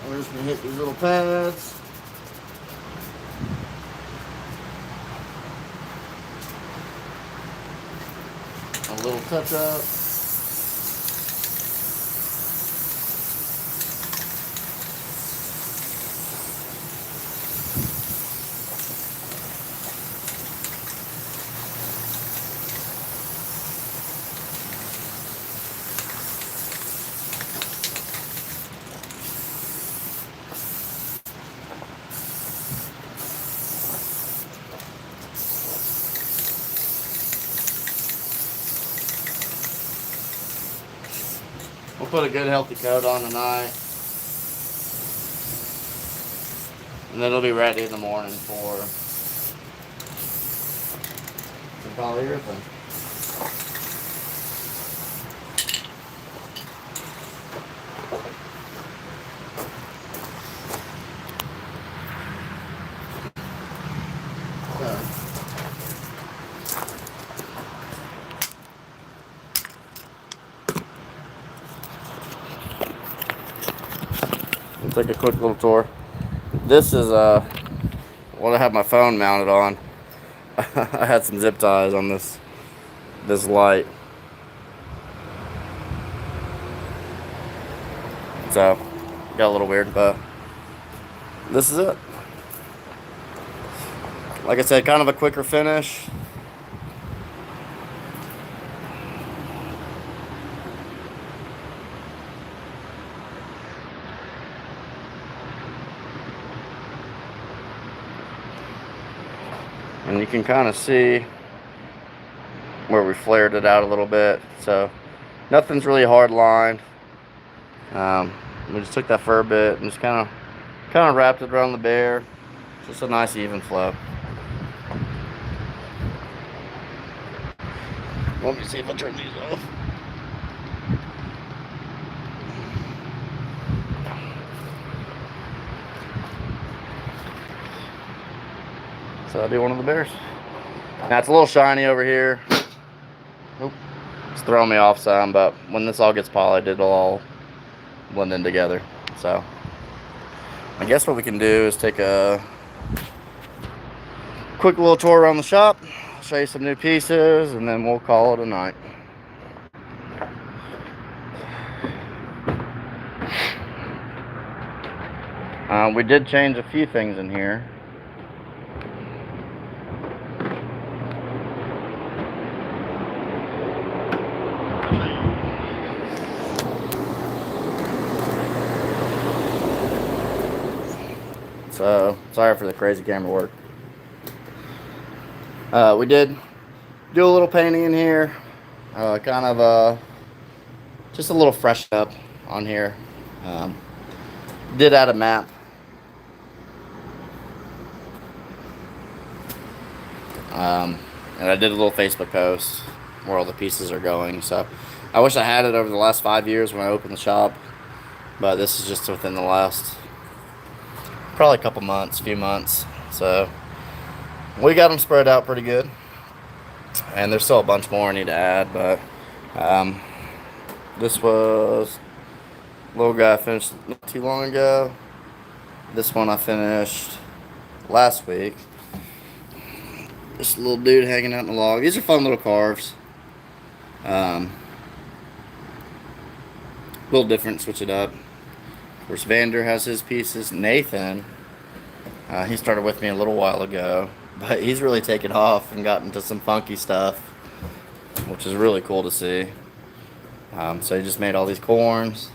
We're just going to hit these little pads. A little touch up. We'll put a good healthy coat on tonight, and then it'll be ready in the morning for some polyurethane. Take a quick little tour. This is what I have my phone mounted on. I had some zip ties on this light, so got a little weird, but this is it. Like I said, kind of a quicker finish. And you can kind of see where we flared it out a little bit. So nothing's really hard lined. We just took that fur bit and just kind of wrapped it around the bear. Just a nice even flow. Let me see if I turn these off. So that'll be one of the bears. Now it's a little shiny over here. Oop, it's throwing me off some, but when this all gets polished, it'll all blend in together. So I guess what we can do is take a quick little tour around the shop, show you some new pieces, and then we'll call it a night. We did change a few things in here. So, sorry for the crazy camera work. We did do a little painting in here. Kind of just a little fresh up on here. Did add a map. And I did a little Facebook post where all the pieces are going. So I wish I had it over the last 5 years when I opened the shop. But this is just within the last probably a couple months, few months. So we got them spread out pretty good. And there's still a bunch more I need to add. But this was a little guy I finished not too long ago. This one I finished last week. This little dude hanging out in the log. These are fun little carves. A little different, switch it up. Of course, Vander has his pieces. Nathan, he started with me a little while ago, but he's really taken off and gotten into some funky stuff, which is really cool to see. So he just made all these corns,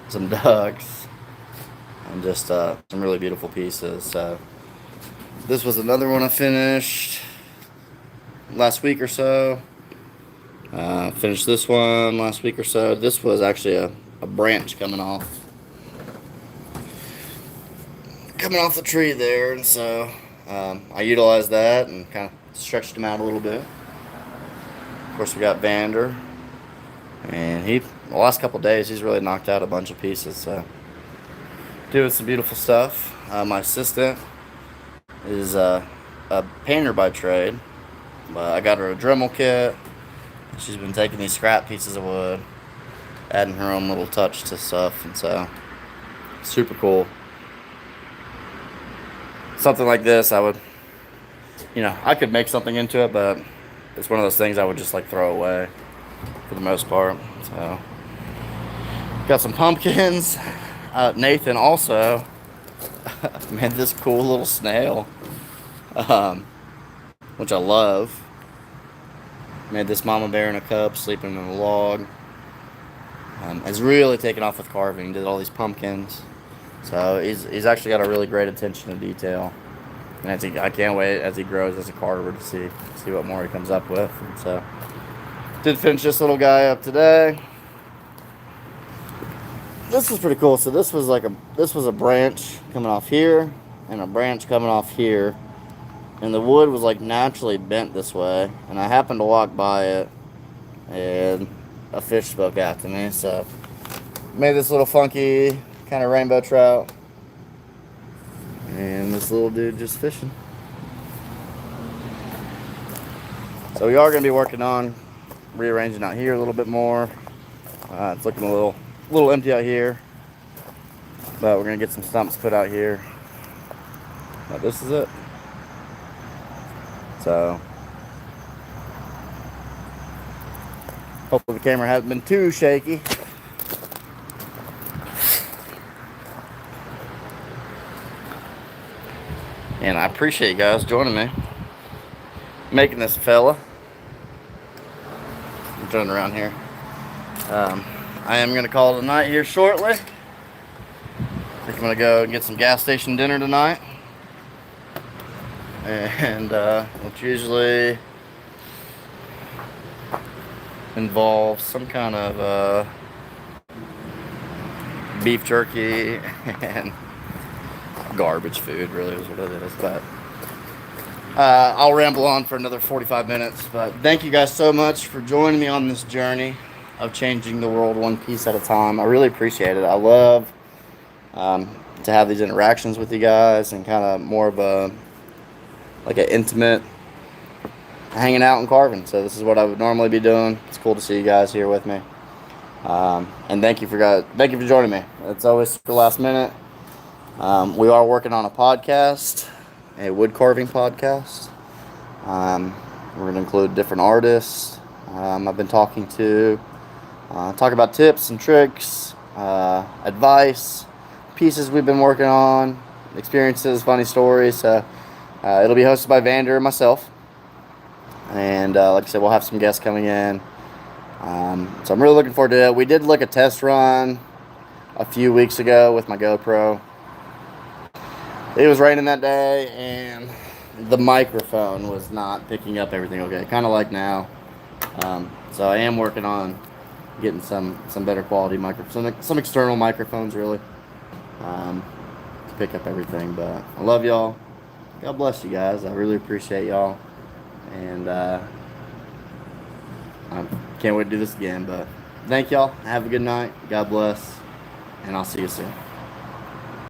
some ducks, and just some really beautiful pieces. So this was another one I finished last week or so. Finished this one last week or so. This was actually a branch coming off the tree there, and so I utilized that and kind of stretched him out a little bit. Of course, we got Vander, and the last couple days he's really knocked out a bunch of pieces. So doing some beautiful stuff. My assistant is a painter by trade, but I got her a Dremel kit. She's been taking these scrap pieces of wood, adding her own little touch to stuff, and so super cool. Something like this, I could make something into it, but it's one of those things I would just like throw away for the most part. So got some pumpkins. Nathan also made this cool little snail, which I love. Made this mama bear and a cub sleeping in a log. Has really taken off with carving. Did all these pumpkins. So he's actually got a really great attention to detail. And I can't wait as he grows as a carver to see what more he comes up with. And so did finish this little guy up today. This was pretty cool. So this was a branch coming off here and a branch coming off here. And the wood was like naturally bent this way, and I happened to walk by it, and a fish spoke out to me. So made this little funky kind of rainbow trout, and this little dude just fishing. So we are going to be working on rearranging out here a little bit more. It's looking a little empty out here, but we're going to get some stumps put out here. But this is it. So hopefully the camera hasn't been too shaky. And I appreciate you guys joining me, making this fella. I'm turning around here. I am going to call it a night here shortly. I think I'm going to go and get some gas station dinner tonight. And which usually involves some kind of beef jerky and garbage food, really is what it is. But I'll ramble on for another 45 minutes. But thank you guys so much for joining me on this journey of changing the world one piece at a time. I really appreciate it. I love to have these interactions with you guys and kind of more of an intimate hanging out and carving. So this is what I would normally be doing. It's cool to see you guys here with me. And thank you for joining me. It's always the last minute. We are working on a podcast, a wood carving podcast. We're going to include different artists. I've been talking to talk about tips and tricks, advice, pieces we've been working on, experiences, funny stories. So it'll be hosted by Vander and myself. And like I said, we'll have some guests coming in. So I'm really looking forward to it. We did a test run a few weeks ago with my GoPro. It was raining that day, and the microphone was not picking up everything okay, kind of like now. So I am working on getting some better quality microphones, some external microphones, really, to pick up everything. But I love y'all. God bless you guys. I really appreciate y'all, and I can't wait to do this again. But thank y'all. Have a good night. God bless, and I'll see you soon.